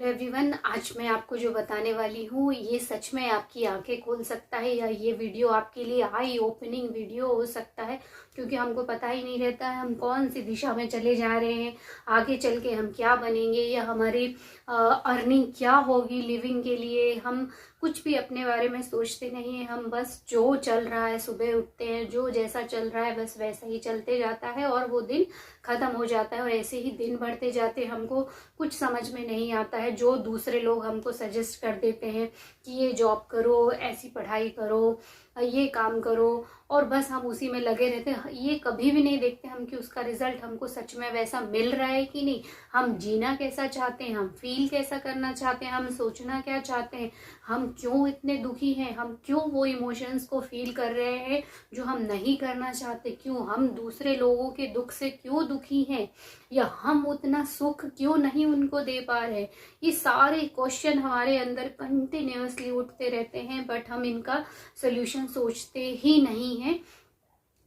Hello everyone, आज मैं आपको जो बताने वाली हूँ ये सच में आपकी आंखें खोल सकता है या ये वीडियो आपके लिए आई ओपनिंग वीडियो हो सकता है। क्योंकि हमको पता ही नहीं रहता है हम कौन सी दिशा में चले जा रहे हैं, आगे चल के हम क्या बनेंगे या हमारी अर्निंग क्या होगी लिविंग के लिए। हम कुछ भी अपने बारे में सोचते नहीं हैं, हम बस जो चल रहा है, सुबह उठते हैं जो जैसा चल रहा है बस वैसा ही चलते जाता है और वो दिन खत्म हो जाता है। और ऐसे ही दिन बढ़ते जाते हमको कुछ समझ में नहीं आता है। जो दूसरे लोग हमको सजेस्ट कर देते हैं कि ये जॉब करो, ऐसी पढ़ाई करो, ये काम करो, और बस हम उसी में लगे रहते हैं। ये कभी भी नहीं देखते हम कि उसका रिजल्ट हमको सच में वैसा मिल रहा है कि नहीं, हम जीना कैसा चाहते हैं, हम फील कैसा करना चाहते हैं, हम सोचना क्या चाहते हैं, हम क्यों इतने दुखी हैं, हम क्यों वो इमोशंस को फील कर रहे हैं जो हम नहीं करना चाहते, क्यों हम दूसरे लोगों के दुख से क्यों दुखी हैं, या हम उतना सुख क्यों नहीं उनको दे पा रहे। ये सारे क्वेश्चन हमारे अंदर कंटिन्यूअसली उठते रहते हैं, बट हम इनका सोल्यूशन सोचते ही नहीं हैं।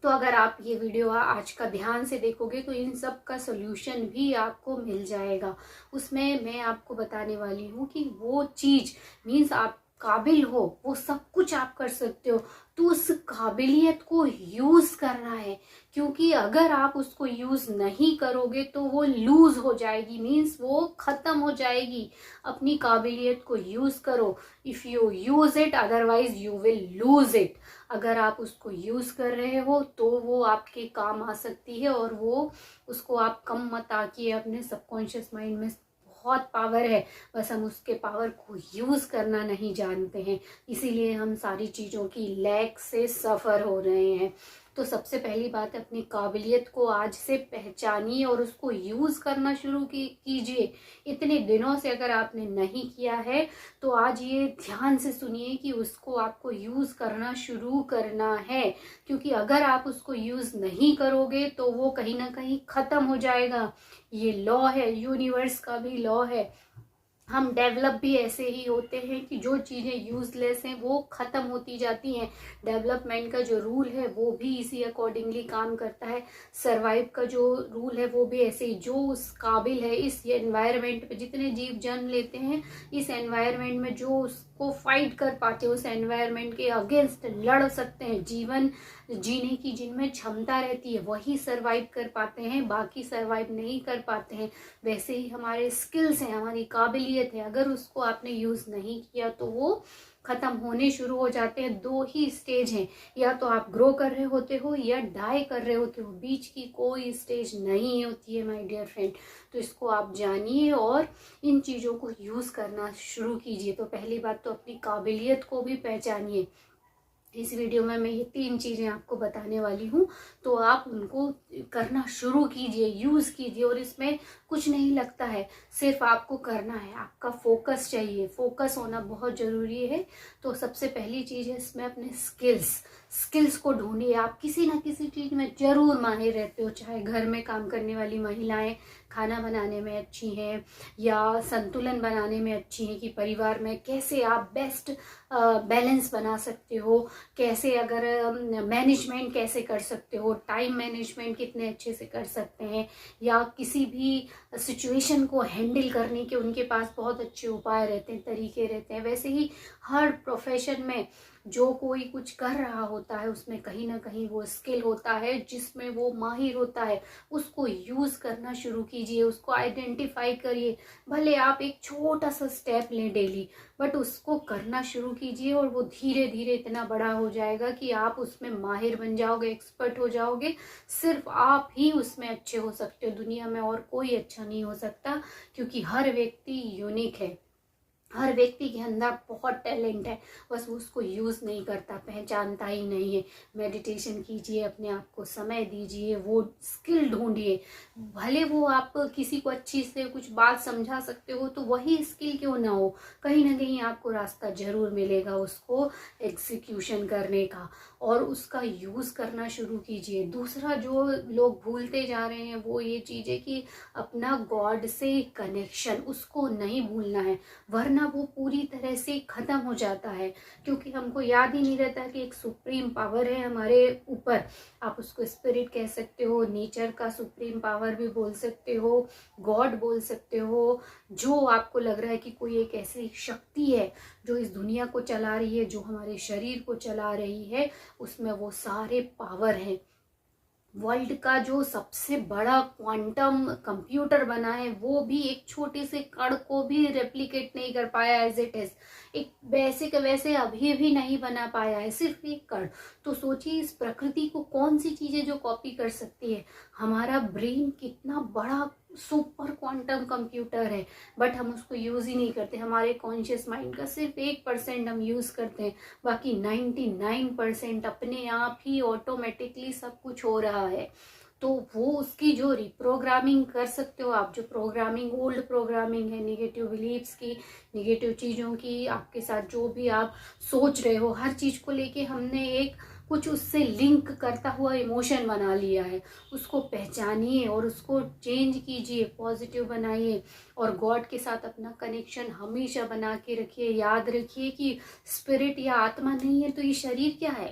तो अगर आप ये वीडियो आज का ध्यान से देखोगे तो इन सब का सोल्यूशन भी आपको मिल जाएगा। उसमें मैं आपको बताने वाली हूँ कि वो चीज मीन्स आप काबिल हो, वो सब कुछ आप कर सकते हो, तो उस काबिलियत को यूज करना है। क्योंकि अगर आप उसको यूज नहीं करोगे तो वो लूज हो जाएगी, मीन्स वो खत्म हो जाएगी। अपनी काबिलियत को यूज करो। If you use it otherwise you will lose it. अगर आप उसको यूज कर रहे हो तो वो आपके काम आ सकती है, और वो उसको आप कम मत आकिए। अपने सबकॉन्शियस माइंड में बहुत पावर है, बस हम उसके पावर को यूज करना नहीं जानते हैं, इसीलिए हम सारी चीजों की लैक से सफर हो रहे हैं। तो सबसे पहली बात, अपनी काबिलियत को आज से पहचानिए और उसको यूज करना शुरू कीजिए। इतने दिनों से अगर आपने नहीं किया है तो आज ये ध्यान से सुनिए कि उसको आपको यूज करना शुरू करना है। क्योंकि अगर आप उसको यूज नहीं करोगे तो वो कहीं ना कहीं खत्म हो जाएगा। ये लॉ है, यूनिवर्स का भी लॉ है। हम डेवलप भी ऐसे ही होते हैं कि जो चीज़ें यूजलेस हैं वो ख़त्म होती जाती हैं। डेवलपमेंट का जो रूल है वो भी इसी अकॉर्डिंगली काम करता है। सरवाइव का जो रूल है वो भी ऐसे ही, जो उस काबिल है इस एनवायरनमेंट पे, जितने जीव जन्म लेते हैं इस एनवायरनमेंट में, जो उसको फाइट कर पाते हैं, उस एनवायरनमेंट के अगेंस्ट लड़ सकते हैं, जीवन जीने की जिनमें क्षमता रहती है वही सरवाइव कर पाते हैं, बाकी सरवाइव नहीं कर पाते हैं। वैसे ही हमारे स्किल्स हैं, हमारी काबिलियत है, अगर उसको आपने यूज नहीं किया तो वो खत्म होने शुरू हो जाते हैं। दो ही स्टेज हैं, या तो आप ग्रो कर रहे होते हो या डाई कर रहे होते हो, बीच की कोई स्टेज नहीं होती है माय डियर फ्रेंड। तो इसको आप जानिए और इन चीज़ों को यूज करना शुरू कीजिए। तो पहली बात तो अपनी काबिलियत को भी पहचानिए। इस वीडियो में मैं ये 3 चीज़ें आपको बताने वाली हूँ, तो आप उनको करना शुरू कीजिए, यूज़ कीजिए। और इसमें कुछ नहीं लगता है, सिर्फ आपको करना है, आपका फोकस चाहिए, फोकस होना बहुत ज़रूरी है। तो सबसे पहली चीज़ है इसमें अपने स्किल्स को ढूंढिए। आप किसी ना किसी चीज़ में ज़रूर माहिर रहते हो, चाहे घर में काम करने वाली महिलाएं खाना बनाने में अच्छी हैं, या संतुलन बनाने में अच्छी हैं कि परिवार में कैसे आप बेस्ट बैलेंस बना सकते हो, कैसे अगर मैनेजमेंट कैसे कर सकते हो, टाइम मैनेजमेंट कितने अच्छे से कर सकते हैं, या किसी भी सिचुएशन को हैंडल करने के उनके पास बहुत अच्छे उपाय रहते हैं, तरीके रहते हैं। वैसे ही हर प्रोफेशन में जो कोई कुछ कर रहा होता है उसमें कहीं ना कहीं वो स्किल होता है जिसमें वो माहिर होता है। उसको यूज करना शुरू कीजिए, उसको आइडेंटिफाई करिए। भले आप एक छोटा सा स्टेप लें डेली, बट उसको करना शुरू कीजिए और वो धीरे धीरे इतना बड़ा हो जाएगा कि आप उसमें माहिर बन जाओगे, एक्सपर्ट हो जाओगे। सिर्फ आप ही उसमें अच्छे हो सकते हो, दुनिया में और कोई अच्छा नहीं हो सकता। क्योंकि हर व्यक्ति यूनिक है, हर व्यक्ति के अंदर बहुत टैलेंट है, बस वो उसको यूज़ नहीं करता, पहचानता ही नहीं है। मेडिटेशन कीजिए, अपने आप को समय दीजिए, वो स्किल ढूंढिए। भले वो आप किसी को अच्छी से कुछ बात समझा सकते हो तो वही स्किल क्यों ना हो, कहीं ना कहीं आपको रास्ता जरूर मिलेगा उसको एग्जीक्यूशन करने का, और उसका यूज़ करना शुरू कीजिए। दूसरा जो लोग भूलते जा रहे हैं वो ये चीज़ है कि अपना गॉड से कनेक्शन उसको नहीं भूलना है, वरना वरना वो पूरी तरह से ख़त्म हो जाता है, क्योंकि हमको याद ही नहीं रहता कि एक सुप्रीम पावर है हमारे ऊपर। आप उसको स्पिरिट कह सकते हो, नेचर का सुप्रीम पावर भी बोल सकते हो, गॉड बोल सकते हो। जो आपको लग रहा है कि कोई एक ऐसी शक्ति है जो इस दुनिया को चला रही है, जो हमारे शरीर को चला रही है, उसमें वो सारे पावर हैं। वर्ल्ड का जो सबसे बड़ा क्वांटम कंप्यूटर बना है वो भी एक छोटे से कण को भी रेप्लिकेट नहीं कर पाया एज इट इज। एक वैसे के वैसे अभी भी नहीं बना पाया है, सिर्फ एक कण। तो सोचिए इस प्रकृति को कौन सी चीजें जो कॉपी कर सकती है। हमारा ब्रेन कितना बड़ा सुपर क्वांटम कंप्यूटर है, बट हम उसको यूज ही नहीं करते। हमारे कॉन्शियस माइंड का सिर्फ 1% हम यूज करते हैं, बाकी 99% अपने आप ही ऑटोमेटिकली सब कुछ हो रहा है। तो वो उसकी जो रिप्रोग्रामिंग कर सकते हो आप, जो प्रोग्रामिंग ओल्ड प्रोग्रामिंग है निगेटिव बिलीव्स की, निगेटिव चीज़ों की, आपके साथ जो भी आप सोच रहे हो हर चीज़ को लेके हमने एक कुछ उससे लिंक करता हुआ इमोशन बना लिया है। उसको पहचानिए और उसको चेंज कीजिए, पॉजिटिव बनाइए और गॉड के साथ अपना कनेक्शन हमेशा बना के रखिए। याद रखिए कि स्पिरिट या आत्मा नहीं है तो ये शरीर क्या है,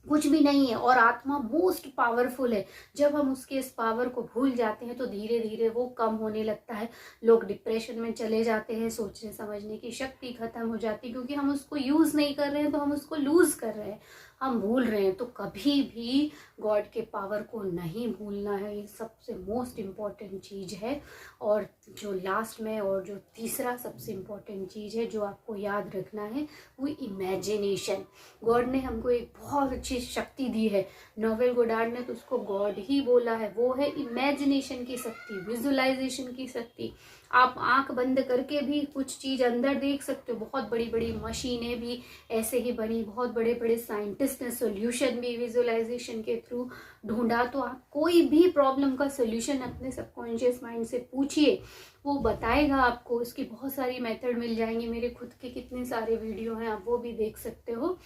कुछ भी नहीं है। और आत्मा मोस्ट पावरफुल है। जब हम उसके इस पावर को भूल जाते हैं तो धीरे धीरे वो कम होने लगता है। लोग डिप्रेशन में चले जाते हैं, सोचने समझने की शक्ति खत्म हो जाती है, क्योंकि हम उसको यूज नहीं कर रहे हैं तो हम उसको लूज कर रहे हैं, हम भूल रहे हैं। तो कभी भी गॉड के पावर को नहीं भूलना है, ये सबसे मोस्ट इम्पॉर्टेंट चीज़ है। और जो लास्ट में और जो तीसरा सबसे इम्पॉर्टेंट चीज़ है जो आपको याद रखना है वो इमेजिनेशन। गॉड ने हमको एक बहुत अच्छी शक्ति दी है। नोवेल गोडार्ड ने तो उसको गॉड ही बोला है, वो है इमेजिनेशन की शक्ति, विजुअलाइजेशन की शक्ति। आप आंख बंद करके भी कुछ चीज अंदर देख सकते हो। बहुत बड़ी बड़ी मशीनें भी ऐसे ही बनी, बहुत बड़े बड़े साइंटिस्ट ने सोल्यूशन भी विजुअलाइजेशन के थ्रू ढूंढा। तो आप कोई भी प्रॉब्लम का सोल्यूशन अपने सबकॉन्शियस माइंड से पूछिए, वो बताएगा आपको। उसकी बहुत सारी मेथड मिल जाएंगी, मेरे खुद के कितने सारे वीडियो हैं, आप वो भी देख सकते हो।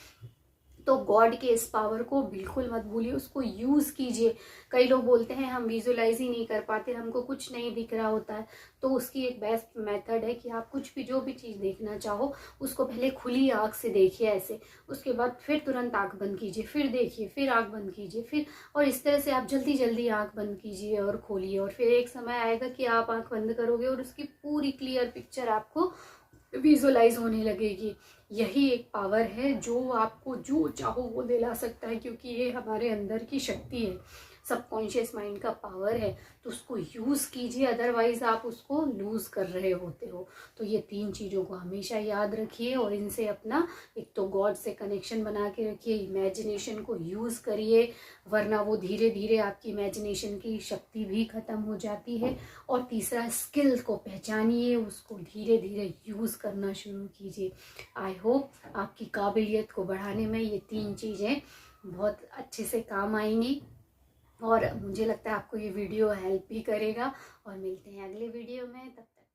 तो गॉड के इस पावर को बिल्कुल मत भूलिए, उसको यूज कीजिए। कई लोग बोलते हैं हम विजुअलाइज ही नहीं कर पाते, हमको कुछ नहीं दिख रहा होता है। तो उसकी एक बेस्ट मेथड है कि आप कुछ भी जो भी चीज़ देखना चाहो उसको पहले खुली आंख से देखिए ऐसे, उसके बाद फिर तुरंत आंख बंद कीजिए, फिर देखिए, फिर आंख बंद कीजिए, फिर, और इस तरह से आप जल्दी जल्दी आंख बंद कीजिए और खोलिए। और फिर एक समय आएगा कि आप आंख बंद करोगे और उसकी पूरी क्लियर पिक्चर आपको विजुअलाइज होने लगेगी। यही एक पावर है जो आपको जो चाहो वो दिला सकता है, क्योंकि ये हमारे अंदर की शक्ति है, सबकॉन्शियस माइंड का पावर है। तो उसको यूज कीजिए, अदरवाइज आप उसको लूज कर रहे होते हो। तो ये 3 चीज़ों को हमेशा याद रखिए और इनसे अपना एक तो गॉड से कनेक्शन बना के रखिए, इमेजिनेशन को यूज करिए, वरना वो धीरे धीरे आपकी इमेजिनेशन की शक्ति भी खत्म हो जाती है। और तीसरा, स्किल को पहचानिए, उसको धीरे धीरे यूज करना शुरू कीजिए। आई होप आपकी काबिलियत को बढ़ाने में ये 3 चीज़ें बहुत अच्छे से काम आएंगी और मुझे लगता है आपको ये वीडियो हेल्प भी करेगा। और मिलते हैं अगले वीडियो में, तब तक